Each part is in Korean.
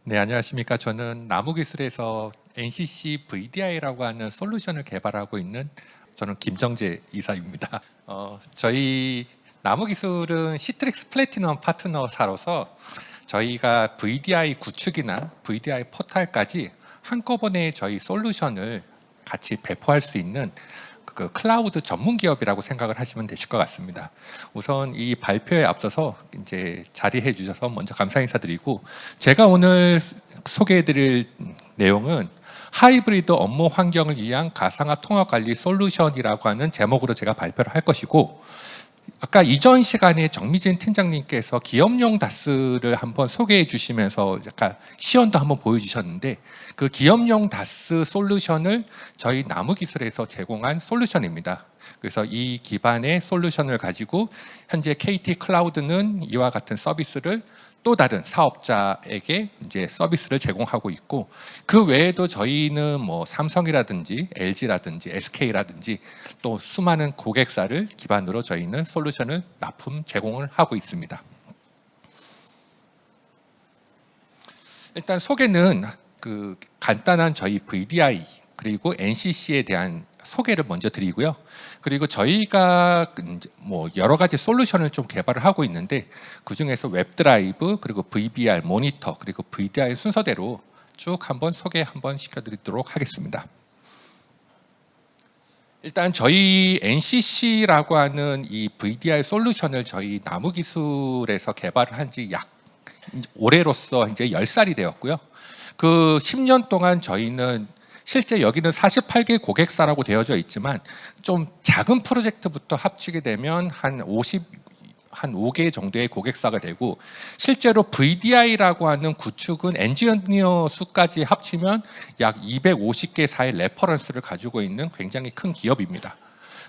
네, 안녕하십니까. 저는 나무기술에서 NCC VDI라고 하는 솔루션을 개발하고 있는 저는 김정재 이사입니다. 저희 나무기술은 시트릭스 플래티넘 파트너사로서 저희가 VDI 구축이나 VDI 포탈까지 한꺼번에 저희 솔루션을 같이 배포할 수 있는 그 클라우드 전문 기업이라고 생각을 하시면 되실 것 같습니다. 우선 이 발표에 앞서서 이제 자리해 주셔서 먼저 감사 인사드리고, 제가 오늘 소개해드릴 내용은 하이브리드 업무 환경을 위한 가상화 통합 관리 솔루션이라고 하는 제목으로 제가 발표를 할 것이고, 아까 이전 시간에 정미진 팀장님께서 기업용 다스를 한번 소개해 주시면서 약간 시연도 한번 보여주셨는데, 그 기업용 다스 솔루션을 저희 나무기술에서 제공한 솔루션입니다. 그래서 이 기반의 솔루션을 가지고 현재 KT 클라우드는 이와 같은 서비스를 또 다른 사업자에게 이제 서비스를 제공하고 있고, 그 외에도 저희는 뭐 삼성이라든지 LG라든지 SK라든지 또 수많은 고객사를 기반으로 저희는 솔루션을 납품 제공을 하고 있습니다. 일단 소개는 그 간단한 저희 VDI 그리고 NCC에 대한 소개를 먼저 드리고요. 그리고 저희가 뭐 여러 가지 솔루션을 좀 개발을 하고 있는데, 그 중에서 웹드라이브 그리고 VBR 모니터 그리고 VDI 순서대로 쭉 한번 소개 한번 시켜드리도록 하겠습니다. 일단 저희 NCC라고 하는 이 VDI 솔루션을 저희 나무기술에서 개발을 한 지 약 올해로서 이제 10살이 되었고요. 그 10년 동안 저희는 실제 여기는 48개 고객사라고 되어져 있지만, 좀 작은 프로젝트부터 합치게 되면 한 5개 정도의 고객사가 되고, 실제로 VDI라고 하는 구축은 엔지니어 수까지 합치면 약 250개사의 레퍼런스를 가지고 있는 굉장히 큰 기업입니다.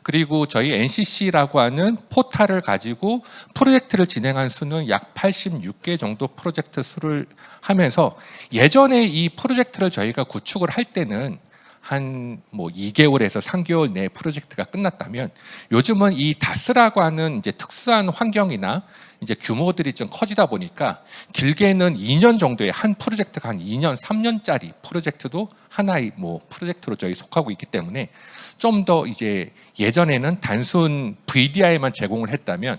그리고 저희 NCC라고 하는 포탈을 가지고 프로젝트를 진행한 수는 약 86개 정도 프로젝트 수를 하면서, 예전에 이 프로젝트를 저희가 구축을 할 때는 한 뭐 2개월에서 3개월 내에 프로젝트가 끝났다면, 요즘은 이 다스라고 하는 이제 특수한 환경이나 이제 규모들이 좀 커지다 보니까 길게는 2년 정도의 한 프로젝트가 한 2년, 3년짜리 프로젝트도 하나의 뭐 프로젝트로 저희 속하고 있기 때문에, 좀 더 이제 예전에는 단순 VDI만 제공을 했다면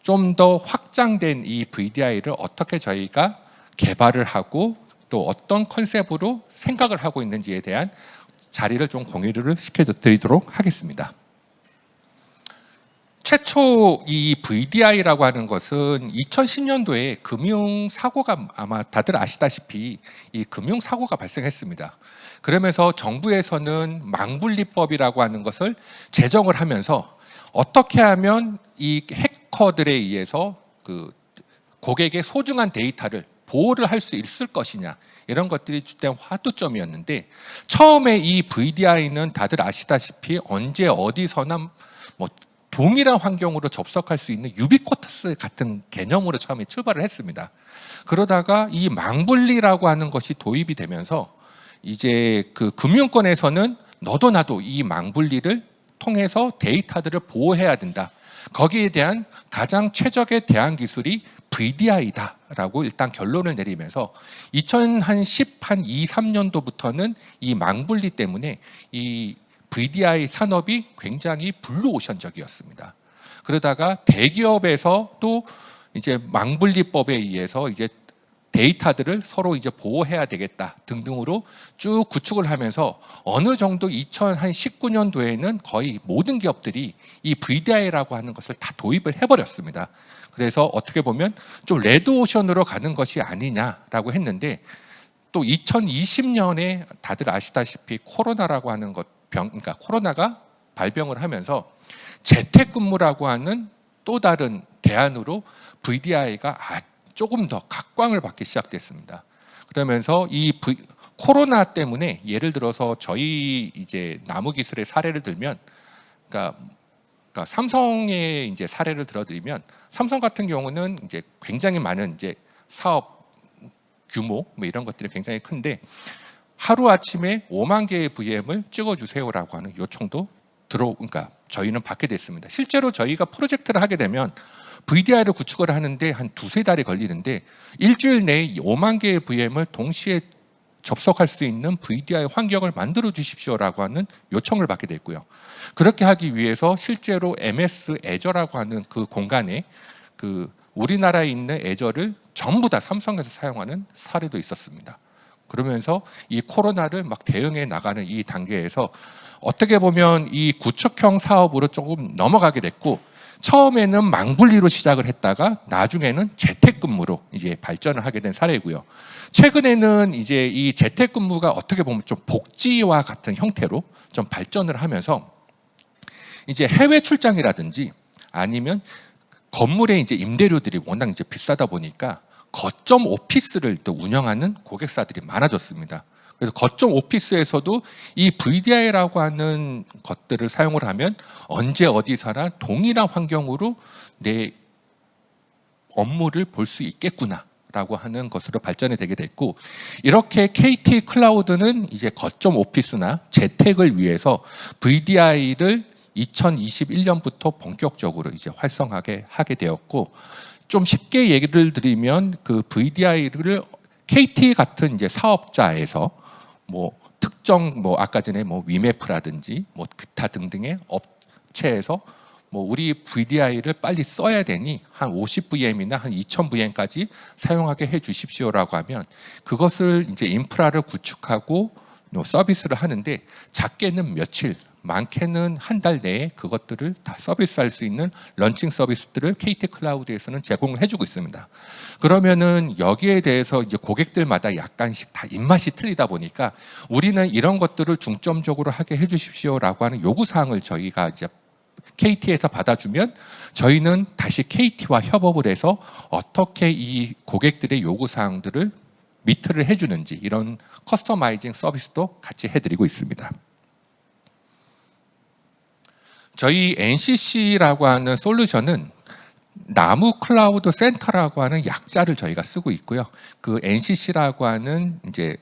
좀 더 확장된 이 VDI를 어떻게 저희가 개발을 하고 또 어떤 컨셉으로 생각을 하고 있는지에 대한 자리를 좀 공유를 시켜드리도록 하겠습니다. 최초 이 VDI라고 하는 것은 2010년도에 금융사고가, 아마 다들 아시다시피 이 금융사고가 발생했습니다. 그러면서 정부에서는 망분리법이라고 하는 것을 제정을 하면서, 어떻게 하면 이 해커들에 의해서 그 고객의 소중한 데이터를 보호를 할 수 있을 것이냐, 이런 것들이 주된 화두점이었는데, 처음에 이 VDI는 다들 아시다시피 언제 어디서나 뭐 동일한 환경으로 접속할 수 있는 유비쿼터스 같은 개념으로 처음에 출발을 했습니다. 그러다가 이 망분리라고 하는 것이 도입이 되면서 이제 그 금융권에서는 너도 나도 이 망분리를 통해서 데이터들을 보호해야 된다. 거기에 대한 가장 최적의 대안 기술이 VDI다라고 일단 결론을 내리면서 2010, 2, 3년도부터는 이 망분리 때문에 이 VDI 산업이 굉장히 블루오션적이었습니다. 그러다가 대기업에서 또 이제 망분리법에 의해서 이제 데이터들을 서로 이제 보호해야 되겠다 등등으로 쭉 구축을 하면서, 어느 정도 2019년도에는 거의 모든 기업들이 이 VDI라고 하는 것을 다 도입을 해버렸습니다. 그래서 어떻게 보면 좀 레드오션으로 가는 것이 아니냐라고 했는데, 또 2020년에 다들 아시다시피 코로나라고 하는 그러니까 코로나가 발병을 하면서 재택근무라고 하는 또 다른 대안으로 VDI가 조금 더 각광을 받기 시작됐습니다. 그러면서 이 코로나 때문에, 예를 들어서 저희 이제 나무기술의 사례를 들면, 그러니까 삼성의 이제 사례를 들어드리면, 삼성 같은 경우는 이제 굉장히 많은 이제 사업 규모 뭐 이런 것들이 굉장히 큰데, 하루 아침에 5만 개의 VM을 찍어주세요라고 하는 요청도 그러니까 저희는 받게 됐습니다. 실제로 저희가 프로젝트를 하게 되면 VDI를 구축을 하는데 한 두세 달이 걸리는데 일주일 내에 5만 개의 VM을 동시에 접속할 수 있는 VDI 환경을 만들어 주십시오라고 하는 요청을 받게 됐고요. 그렇게 하기 위해서 실제로 MS 애저라고 하는 그 공간에 그 우리나라에 있는 애저를 전부 다 삼성에서 사용하는 사례도 있었습니다. 그러면서 이 코로나를 막 대응해 나가는 이 단계에서 어떻게 보면 이 구축형 사업으로 조금 넘어가게 됐고, 처음에는 망분리로 시작을 했다가 나중에는 재택근무로 이제 발전을 하게 된 사례고요. 최근에는 이제 이 재택근무가 어떻게 보면 좀 복지와 같은 형태로 좀 발전을 하면서 이제 해외 출장이라든지 아니면 건물의 이제 임대료들이 워낙 이제 비싸다 보니까 거점 오피스를 또 운영하는 고객사들이 많아졌습니다. 그래서 거점 오피스에서도 이 VDI라고 하는 것들을 사용을 하면 언제 어디서나 동일한 환경으로 내 업무를 볼 수 있겠구나라고 하는 것으로 발전이 되게 됐고, 이렇게 KT 클라우드는 이제 거점 오피스나 재택을 위해서 VDI를 2021년부터 본격적으로 이제 활성화하게 하게 되었고, 좀 쉽게 얘기를 드리면 그 VDI를 KT 같은 이제 사업자에서 뭐 특정 뭐 아까 전에 뭐 위메프라든지 뭐 기타 등등의 업체에서 뭐 우리 VDI를 빨리 써야 되니 한 50VM이나 한 2000VM까지 사용하게 해 주십시오라고 하면 그것을 이제 인프라를 구축하고 서비스를 하는데 작게는 며칠, 많게는 한 달 내에 그것들을 다 서비스할 수 있는 런칭 서비스들을 KT 클라우드에서는 제공을 해주고 있습니다. 그러면은 여기에 대해서 이제 고객들마다 약간씩 다 입맛이 틀리다 보니까 우리는 이런 것들을 중점적으로 하게 해주십시오라고 하는 요구 사항을 저희가 이제 KT에서 받아주면 저희는 다시 KT와 협업을 해서 어떻게 이 고객들의 요구 사항들을 미트를 해주는지 이런 커스터마이징 서비스도 같이 해드리고 있습니다. 저희 NCC라고 하는 솔루션은 나무 클라우드 센터라고 하는 약자를 저희가 쓰고 있고요. 그 NCC라고 하는 이제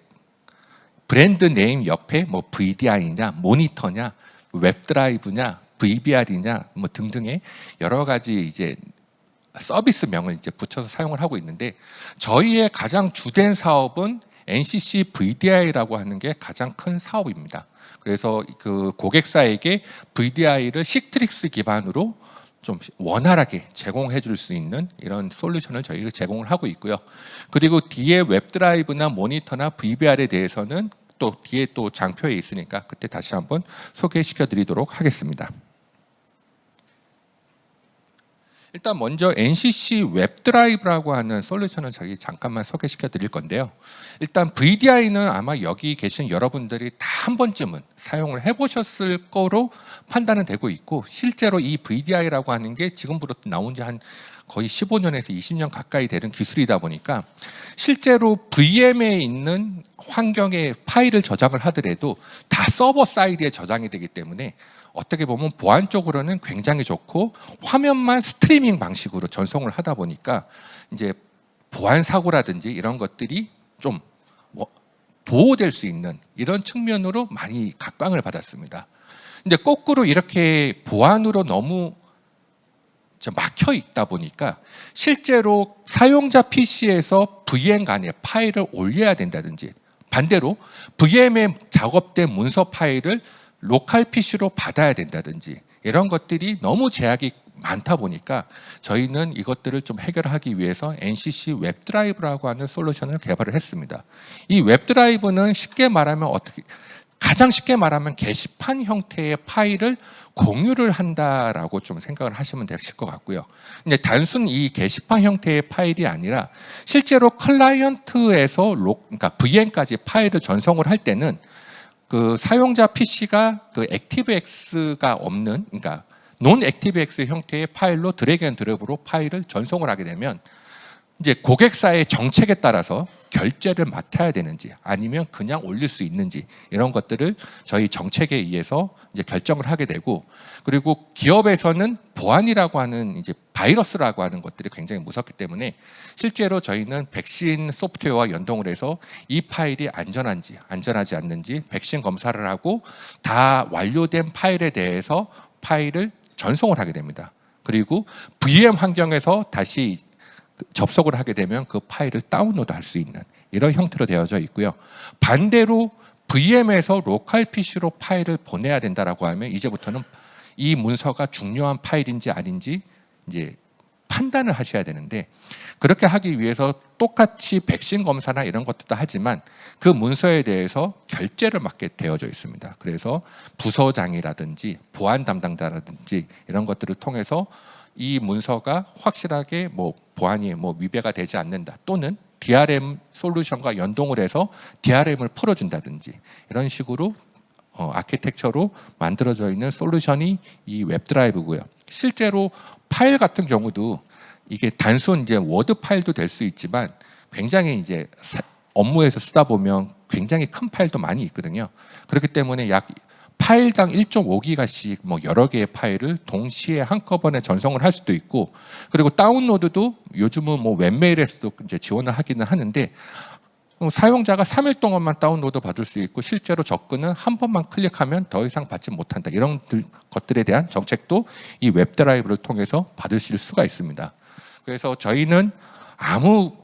브랜드 네임 옆에 뭐 VDI냐, 모니터냐, 웹드라이브냐, VBR이냐 뭐 등등의 여러 가지 이제 서비스명을 이제 붙여서 사용을 하고 있는데, 저희의 가장 주된 사업은 NCC VDI라고 하는 게 가장 큰 사업입니다. 그래서 그 고객사에게 VDI를 시트릭스 기반으로 좀 원활하게 제공해 줄 수 있는 이런 솔루션을 저희가 제공을 하고 있고요. 그리고 뒤에 웹드라이브나 모니터나 VBR에 대해서는 또 뒤에 또 장표에 있으니까 그때 다시 한번 소개시켜 드리도록 하겠습니다. 일단 먼저 NCC 웹드라이브라고 하는 솔루션을 저희 잠깐만 소개시켜 드릴 건데요. 일단 VDI는 아마 여기 계신 여러분들이 다 한 번쯤은 사용을 해보셨을 거로 판단은 되고 있고, 실제로 이 VDI라고 하는 게 지금부터 나온 지 한 거의 15년에서 20년 가까이 되는 기술이다 보니까 실제로 VM에 있는 환경에 파일을 저장을 하더라도 다 서버 사이드에 저장이 되기 때문에 어떻게 보면 보안적으로는 굉장히 좋고, 화면만 스트리밍 방식으로 전송을 하다 보니까 이제 보안 사고라든지 이런 것들이 좀 보호될 수 있는 이런 측면으로 많이 각광을 받았습니다. 근데 거꾸로 이렇게 보안으로 너무 막혀 있다 보니까 실제로 사용자 PC에서 VM 간에 파일을 올려야 된다든지, 반대로 VM에 작업된 문서 파일을 로컬 PC로 받아야 된다든지 이런 것들이 너무 제약이 많다 보니까 저희는 이것들을 좀 해결하기 위해서 NCC 웹드라이브라고 하는 솔루션을 개발을 했습니다. 이 웹드라이브는 쉽게 말하면 가장 쉽게 말하면 게시판 형태의 파일을 공유를 한다라고 좀 생각을 하시면 되실 것 같고요. 근데 단순 이 게시판 형태의 파일이 아니라 실제로 클라이언트에서 그러니까 VM까지 파일을 전송을 할 때는 그 사용자 PC가 그 액티브엑스가 없는, 그러니까 논 액티브엑스 형태의 파일로 드래그 앤 드롭으로 파일을 전송을 하게 되면 이제 고객사의 정책에 따라서 결제를 맡아야 되는지 아니면 그냥 올릴 수 있는지 이런 것들을 저희 정책에 의해서 이제 결정을 하게 되고, 그리고 기업에서는 보안이라고 하는 이제 바이러스라고 하는 것들이 굉장히 무섭기 때문에 실제로 저희는 백신 소프트웨어와 연동을 해서 이 파일이 안전한지 안전하지 않는지 백신 검사를 하고 다 완료된 파일에 대해서 파일을 전송을 하게 됩니다. 그리고 VM 환경에서 다시 접속을 하게 되면 그 파일을 다운로드 할 수 있는 이런 형태로 되어져 있고요. 반대로 VM에서 로컬 PC로 파일을 보내야 된다라고 하면 이제부터는 이 문서가 중요한 파일인지 아닌지 이제 판단을 하셔야 되는데, 그렇게 하기 위해서 똑같이 백신 검사나 이런 것들도 하지만 그 문서에 대해서 결제를 맡게 되어져 있습니다. 그래서 부서장이라든지 보안 담당자라든지 이런 것들을 통해서 이 문서가 확실하게 뭐 보안이 뭐 위배가 되지 않는다, 또는 DRM 솔루션과 연동을 해서 DRM을 풀어준다든지 이런 식으로 아키텍처로 만들어져 있는 솔루션이 이 웹드라이브고요. 실제로 파일 같은 경우도 이게 단순 이제 워드 파일도 될 수 있지만 굉장히 이제 업무에서 쓰다 보면 굉장히 큰 파일도 많이 있거든요. 그렇기 때문에 약 파일당 1.5기가씩 뭐 여러 개의 파일을 동시에 한꺼번에 전송을 할 수도 있고, 그리고 다운로드도 요즘은 뭐 웹메일에서도 이제 지원을 하기는 하는데 사용자가 3일 동안만 다운로드 받을 수 있고, 실제로 접근은 한 번만 클릭하면 더 이상 받지 못한다, 이런 것들에 대한 정책도 이 웹드라이브를 통해서 받으실 수가 있습니다. 그래서 저희는 아무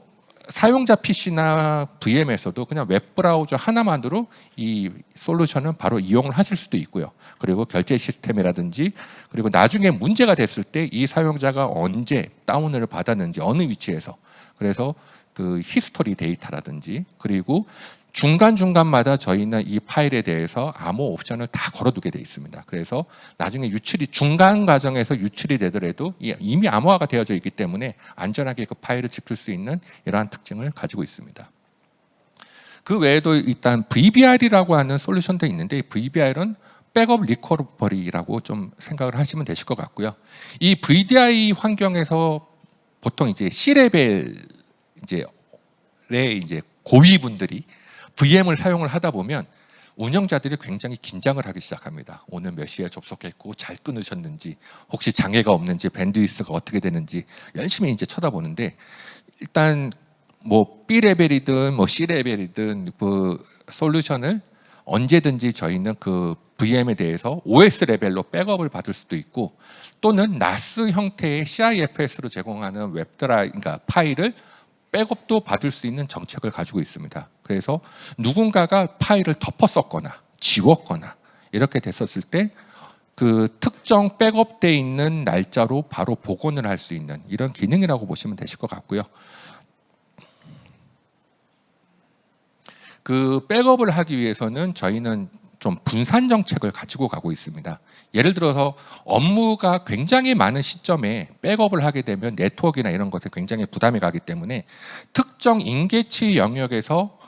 사용자 PC나 VM에서도 그냥 웹브라우저 하나만으로 이 솔루션은 바로 이용을 하실 수도 있고요. 그리고 결제 시스템이라든지, 그리고 나중에 문제가 됐을 때 이 사용자가 언제 다운을 받았는지, 어느 위치에서, 그래서 그 히스토리 데이터라든지, 그리고 중간중간마다 저희는 이 파일에 대해서 암호 옵션을 다 걸어두게 돼 있습니다. 그래서 나중에 유출이 중간 과정에서 유출이 되더라도 이미 암호화가 되어져 있기 때문에 안전하게 그 파일을 지킬 수 있는 이러한 특징을 가지고 있습니다. 그 외에도 일단 VBR이라고 하는 솔루션도 있는데, VBR은 백업 리커버리라고 좀 생각을 하시면 되실 것 같고요. 이 VDI 환경에서 보통 이제 C레벨 이제 고위분들이 VM을 사용을 하다 보면 운영자들이 굉장히 긴장을 하기 시작합니다. 오늘 몇 시에 접속했고 잘 끊으셨는지, 혹시 장애가 없는지, 밴드위스가 어떻게 되는지 열심히 이제 쳐다보는데, 일단 뭐 B레벨이든 뭐 C레벨이든 그 솔루션을 언제든지 저희는 그 VM에 대해서 OS 레벨로 백업을 받을 수도 있고, 또는 NAS 형태의 CIFS로 제공하는 그러니까 파일을 백업도 받을 수 있는 정책을 가지고 있습니다. 그래서 누군가가 파일을 덮었었거나 지웠거나 이렇게 됐었을 때 그 특정 백업돼 있는 날짜로 바로 복원을 할 수 있는 이런 기능이라고 보시면 되실 것 같고요. 그 백업을 하기 위해서는 저희는 좀 분산 정책을 가지고 가고 있습니다. 예를 들어서 업무가 굉장히 많은 시점에 백업을 하게 되면 네트워크나 이런 것에 굉장히 부담이 가기 때문에 특정 인계치 영역에서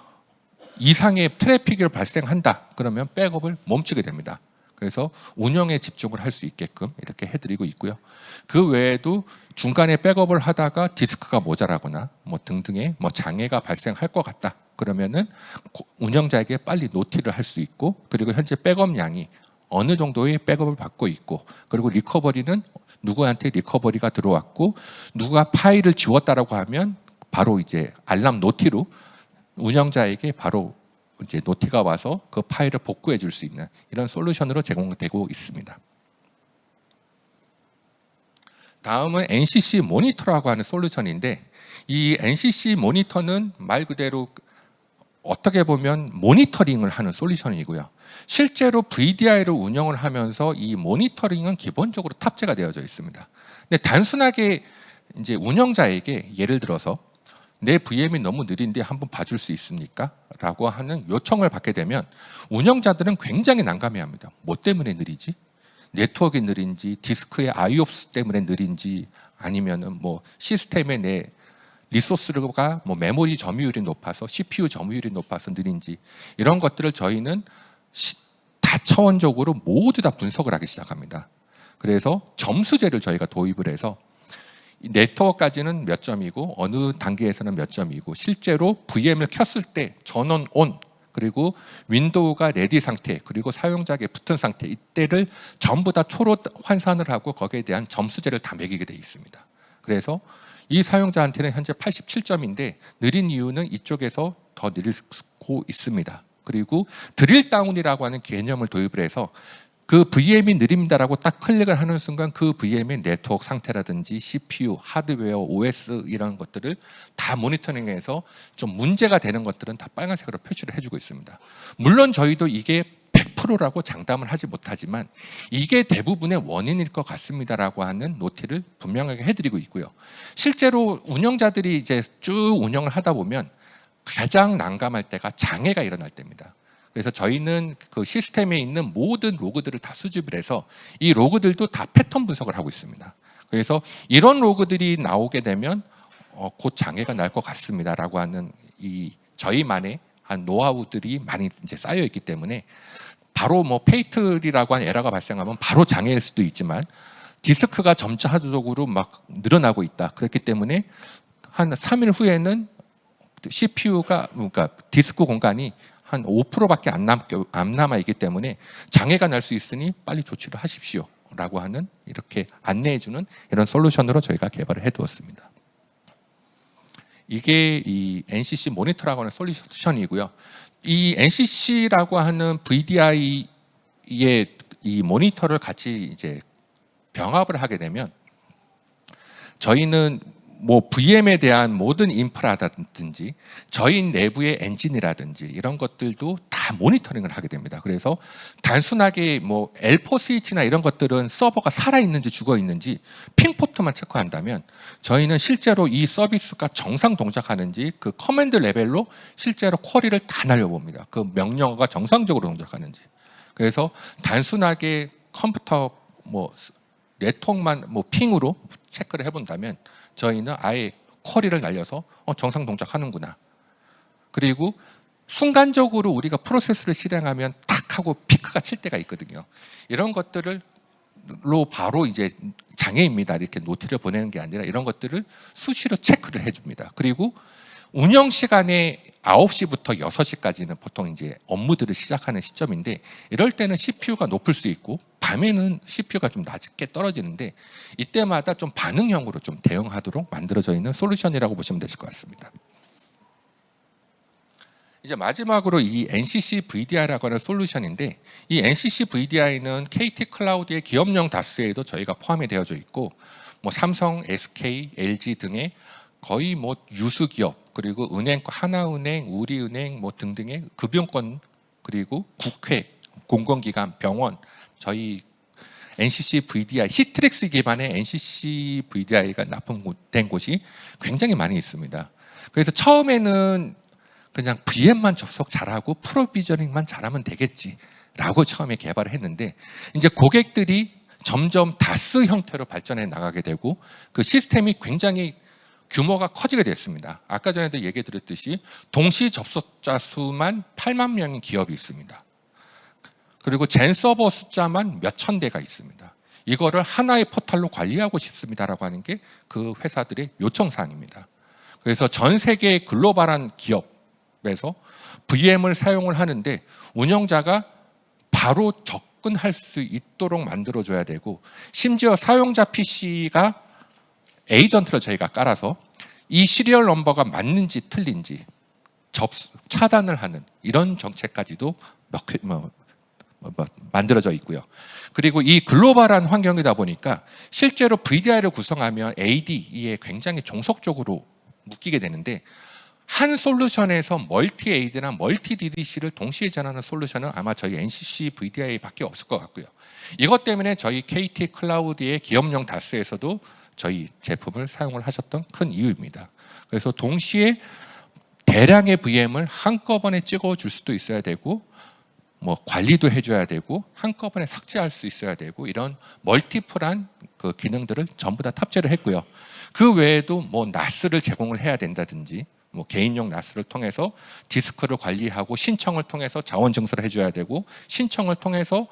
이상의 트래픽이 발생한다, 그러면 백업을 멈추게 됩니다. 그래서 운영에 집중을 할 수 있게끔 이렇게 해드리고 있고요. 그 외에도 중간에 백업을 하다가 디스크가 모자라거나 뭐 등등의 뭐 장애가 발생할 것 같다, 그러면은 운영자에게 빨리 노티를 할 수 있고, 그리고 현재 백업량이 어느 정도의 백업을 받고 있고, 그리고 리커버리는 누구한테 리커버리가 들어왔고, 누가 파일을 지웠다라고 하면 바로 이제 알람 노티로 운영자에게 바로 이제 노티가 와서 그 파일을 복구해 줄 수 있는 이런 솔루션으로 제공되고 있습니다. 다음은 NCC 모니터라고 하는 솔루션인데, 이 NCC 모니터는 말 그대로 어떻게 보면 모니터링을 하는 솔루션이고요. 실제로 VDI를 운영을 하면서 이 모니터링은 기본적으로 탑재가 되어져 있습니다. 근데 단순하게 이제 운영자에게 예를 들어서 내 VM이 너무 느린데 한번 봐줄 수 있습니까? 라고 하는 요청을 받게 되면 운영자들은 굉장히 난감해합니다. 뭐 때문에 느리지? 네트워크가 느린지, 디스크의 IOPS 때문에 느린지, 아니면은 뭐 시스템의 내 리소스가 뭐 메모리 점유율이 높아서 CPU 점유율이 높아서 느린지, 이런 것들을 저희는 다차원적으로 모두 다 분석을 하기 시작합니다. 그래서 점수제를 저희가 도입을 해서 네트워크까지는 몇 점이고 어느 단계에서는 몇 점이고, 실제로 VM을 켰을 때 전원 온, 그리고 윈도우가 레디 상태, 그리고 사용자에게 붙은 상태, 이때를 전부 다 초로 환산을 하고 거기에 대한 점수제를 다 매기게 되어 있습니다. 그래서 이 사용자한테는 현재 87점인데 느린 이유는 이쪽에서 더 느리고 있습니다. 그리고 드릴 다운이라고 하는 개념을 도입을 해서 그 VM이 느립니다라고 딱 클릭을 하는 순간 그 VM의 네트워크 상태라든지 CPU, 하드웨어, OS 이런 것들을 다 모니터링해서 좀 문제가 되는 것들은 다 빨간색으로 표시를 해주고 있습니다. 물론 저희도 이게 100%라고 장담을 하지 못하지만 이게 대부분의 원인일 것 같습니다라고 하는 노티를 분명하게 해드리고 있고요. 실제로 운영자들이 이제 쭉 운영을 하다 보면 가장 난감할 때가 장애가 일어날 때입니다. 그래서 저희는 그 시스템에 있는 모든 로그들을 다 수집을 해서 이 로그들도 다 패턴 분석을 하고 있습니다. 그래서 이런 로그들이 나오게 되면 곧 장애가 날 것 같습니다라고 하는 이 저희만의 한 노하우들이 많이 이제 쌓여 있기 때문에 바로 뭐 페이틀이라고 하는 에러가 발생하면 바로 장애일 수도 있지만 디스크가 점차적으로 막 늘어나고 있다. 그렇기 때문에 한 3일 후에는 CPU가 그러니까 디스크 공간이 한 5%밖에 안 남아 있기 때문에 장애가 날 수 있으니 빨리 조치를 하십시오라고 하는 이렇게 안내해주는 이런 솔루션으로 저희가 개발을 해두었습니다. 이게 이 NCC 모니터라고 하는 솔루션이고요. 이 NCC라고 하는 VDI의 이 모니터를 같이 이제 병합을 하게 되면 저희는 뭐 VM에 대한 모든 인프라라든지 저희 내부의 엔진이라든지 이런 것들도 다 모니터링을 하게 됩니다. 그래서 단순하게 뭐 L4 스위치나 이런 것들은 서버가 살아있는지 죽어있는지 핑포트만 체크한다면 저희는 실제로 이 서비스가 정상 동작하는지 그 커맨드 레벨로 실제로 쿼리를 다 날려봅니다. 그 명령어가 정상적으로 동작하는지. 그래서 단순하게 컴퓨터 뭐 네트워크만 뭐 핑으로 체크를 해본다면 저희는 아예 쿼리를 날려서 정상 동작하는구나. 그리고 순간적으로 우리가 프로세스를 실행하면 탁 하고 피크가 칠 때가 있거든요. 이런 것들로 바로 이제 장애입니다. 이렇게 노티를 보내는 게 아니라 이런 것들을 수시로 체크를 해줍니다. 그리고 운영 시간에 9시부터 6시까지는 보통 이제 업무들을 시작하는 시점인데 이럴 때는 CPU가 높을 수 있고 밤에는 CPU가 좀 낮게 떨어지는데 이때마다 좀 반응형으로 좀 대응하도록 만들어져 있는 솔루션이라고 보시면 되실 것 같습니다. 이제 마지막으로 이 NCC VDI라고 하는 솔루션인데 이 NCC VDI는 KT 클라우드의 기업용 다스에도 저희가 포함이 되어져 있고 뭐 삼성, SK, LG 등의 거의 뭐 유수 기업 그리고 은행, 하나은행, 우리은행 뭐 등등의 금융권 그리고 국회, 공공기관, 병원 저희 NCC VDI, 시트릭스 기반의 NCC VDI가 납품된 곳이 굉장히 많이 있습니다. 그래서 처음에는 그냥 VM만 접속 잘하고 프로비저닝만 잘하면 되겠지라고 처음에 개발을 했는데 이제 고객들이 점점 다스 형태로 발전해 나가게 되고 그 시스템이 굉장히 규모가 커지게 됐습니다. 아까 전에도 얘기 드렸듯이 동시 접속자 수만 8만 명의 기업이 있습니다. 그리고 젠 서버 숫자만 몇천 대가 있습니다. 이거를 하나의 포털로 관리하고 싶습니다라고 하는 게 그 회사들의 요청 사항입니다. 그래서 전 세계 글로벌한 기업에서 VM을 사용을 하는데 운영자가 바로 접근할 수 있도록 만들어줘야 되고 심지어 사용자 PC가 에이전트를 저희가 깔아서 이 시리얼 넘버가 맞는지 틀린지 차단을 하는 이런 정책까지도 만들어져 있고요. 그리고 이 글로벌한 환경이다 보니까 실제로 VDI를 구성하면 AD에 굉장히 종속적으로 묶이게 되는데 한 솔루션에서 멀티 AD나 멀티 DDC를 동시에 전하는 솔루션은 아마 저희 NCC VDI밖에 없을 것 같고요. 이것 때문에 저희 KT 클라우드의 기업용 다스에서도 저희 제품을 사용을 하셨던 큰 이유입니다. 그래서 동시에 대량의 VM을 한꺼번에 찍어줄 수도 있어야 되고 뭐 관리도 해줘야 되고 한꺼번에 삭제할 수 있어야 되고 이런 멀티플한 그 기능들을 전부 다 탑재를 했고요. 그 외에도 뭐 NAS를 제공을 해야 된다든지 뭐 개인용 NAS를 통해서 디스크를 관리하고 신청을 통해서 자원 증설을 해줘야 되고 신청을 통해서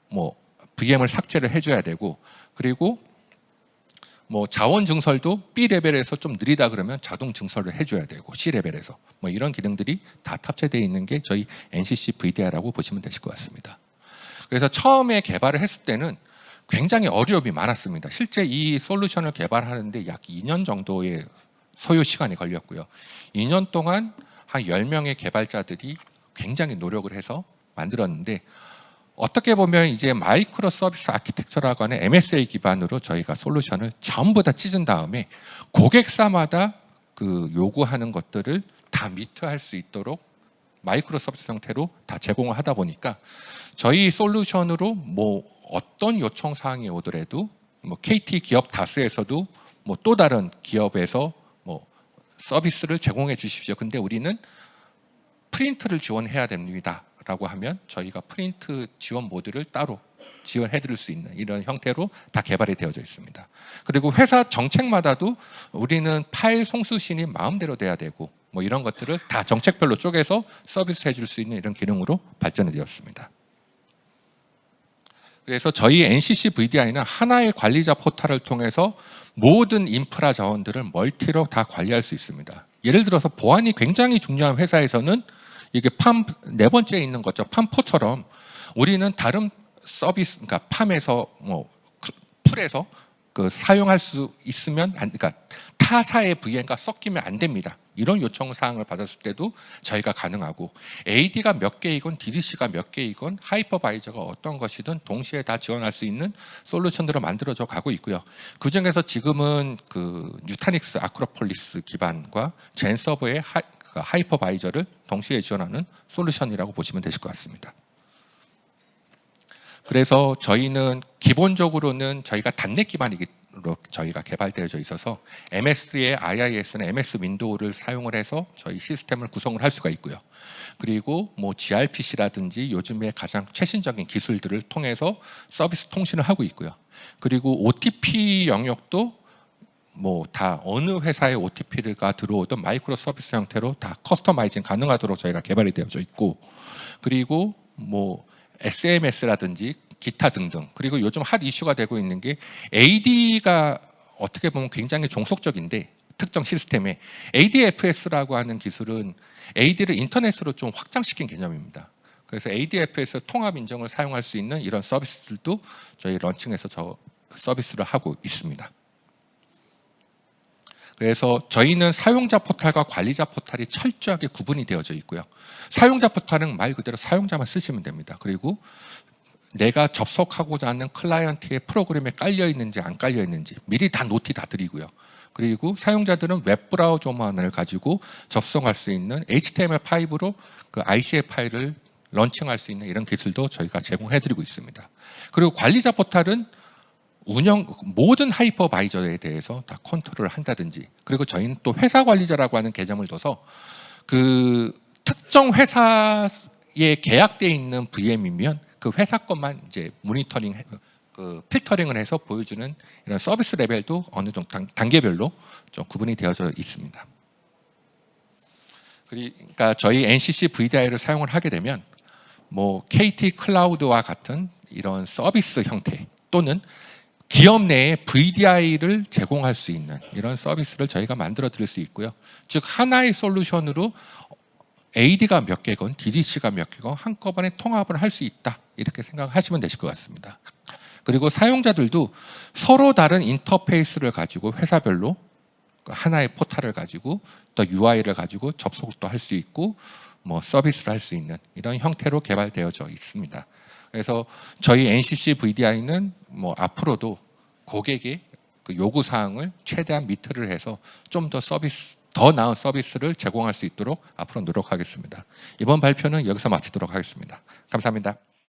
뭐 VM을 삭제를 해줘야 되고 그리고 뭐 자원 증설도 B 레벨에서 좀 느리다 그러면 자동 증설을 해줘야 되고 C 레벨에서 뭐 이런 기능들이 다 탑재되어 있는 게 저희 NCC VDI라고 보시면 되실 것 같습니다. 그래서 처음에 개발을 했을 때는 굉장히 어려움이 많았습니다. 실제 이 솔루션을 개발하는데 약 2년 정도의 소요 시간이 걸렸고요. 2년 동안 한 10명의 개발자들이 굉장히 노력을 해서 만들었는데 어떻게 보면 이제 마이크로 서비스 아키텍처라고 하는 MSA 기반으로 저희가 솔루션을 전부 다 찢은 다음에 고객사마다 그 요구하는 것들을 다 미트할 수 있도록 마이크로 서비스 형태로 다 제공을 하다 보니까 저희 솔루션으로 뭐 어떤 요청 사항이 오더라도 뭐 KT 기업 다스에서도 뭐 또 다른 기업에서 뭐 서비스를 제공해 주십시오. 근데 우리는 프린트를 지원해야 됩니다. 라고 하면 저희가 프린트 지원 모드를 따로 지원해 드릴 수 있는 이런 형태로 다 개발이 되어져 있습니다. 그리고 회사 정책마다도 우리는 파일 송수신이 마음대로 돼야 되고 뭐 이런 것들을 다 정책별로 쪼개서 서비스 해줄 수 있는 이런 기능으로 발전이 되었습니다. 그래서 저희 NCC VDI는 하나의 관리자 포털을 통해서 모든 인프라 자원들을 멀티로 다 관리할 수 있습니다. 예를 들어서 보안이 굉장히 중요한 회사에서는 이게 팜 네 번째에 있는 거죠. 팜4처럼 우리는 다른 서비스, 그러니까 팜에서 뭐 풀에서 그 사용할 수 있으면 그러니까 타사의 VM과 섞이면 안 됩니다. 이런 요청 사항을 받았을 때도 저희가 가능하고 AD가 몇 개이건 DDC가 몇 개이건 하이퍼바이저가 어떤 것이든 동시에 다 지원할 수 있는 솔루션들을 만들어져 가고 있고요. 그 중에서 지금은 그 뉴타닉스 아크로폴리스 기반과 젠서버의 하이퍼바이저를 동시에 지원하는 솔루션이라고 보시면 되실 것 같습니다. 그래서 저희는 기본적으로는 저희가 단넷 기반으로 저희가 개발되어져 있어서 MS의 IIS는 MS 윈도우를 사용을 해서 저희 시스템을 구성을 할 수가 있고요. 그리고 뭐 gRPC라든지 요즘에 가장 최신적인 기술들을 통해서 서비스 통신을 하고 있고요. 그리고 OTP 영역도 뭐 다 어느 회사의 OTP가 들어오든 마이크로 서비스 형태로 다 커스터마이징 가능하도록 저희가 개발이 되어져 있고, 그리고 뭐 SMS라든지 기타 등등, 그리고 요즘 핫 이슈가 되고 있는 게 AD가 어떻게 보면 굉장히 종속적인데 특정 시스템에 ADFS라고 하는 기술은 AD를 인터넷으로 좀 확장시킨 개념입니다. 그래서 ADFS 통합 인정을 사용할 수 있는 이런 서비스들도 저희 런칭해서 저 서비스를 하고 있습니다. 그래서 저희는 사용자 포털과 관리자 포털이 철저하게 구분이 되어져 있고요. 사용자 포털은 말 그대로 사용자만 쓰시면 됩니다. 그리고 내가 접속하고자 하는 클라이언트의 프로그램에 깔려 있는지 안 깔려 있는지 미리 다 노티 다 드리고요. 그리고 사용자들은 웹브라우저만을 가지고 접속할 수 있는 HTML5로 그 ICA 파일을 런칭할 수 있는 이런 기술도 저희가 제공해드리고 있습니다. 그리고 관리자 포털은 모든 하이퍼바이저에 대해서 다 컨트롤을 한다든지, 그리고 저희는 또 회사 관리자라고 하는 개념을 둬서 그 특정 회사에 계약되어 있는 VM이면 그 회사 것만 이제 모니터링, 그 필터링을 해서 보여주는 이런 서비스 레벨도 어느 정도 단계별로 좀 구분이 되어져 있습니다. 그러니까 저희 NCC VDI를 사용을 하게 되면 뭐 KT 클라우드와 같은 이런 서비스 형태 또는 기업 내에 VDI를 제공할 수 있는 이런 서비스를 저희가 만들어 드릴 수 있고요. 즉 하나의 솔루션으로 AD가 몇 개건 DDC가 몇 개건 한꺼번에 통합을 할 수 있다, 이렇게 생각하시면 되실 것 같습니다. 그리고 사용자들도 서로 다른 인터페이스를 가지고 회사별로 하나의 포털을 가지고 또 UI를 가지고 접속도 할 수 있고 뭐 서비스를 할 수 있는 이런 형태로 개발되어져 있습니다. 그래서 저희 NCC VDI는 뭐 앞으로도 고객의 그 요구 사항을 최대한 미트를 해서 좀 더 나은 서비스를 제공할 수 있도록 앞으로 노력하겠습니다. 이번 발표는 여기서 마치도록 하겠습니다. 감사합니다.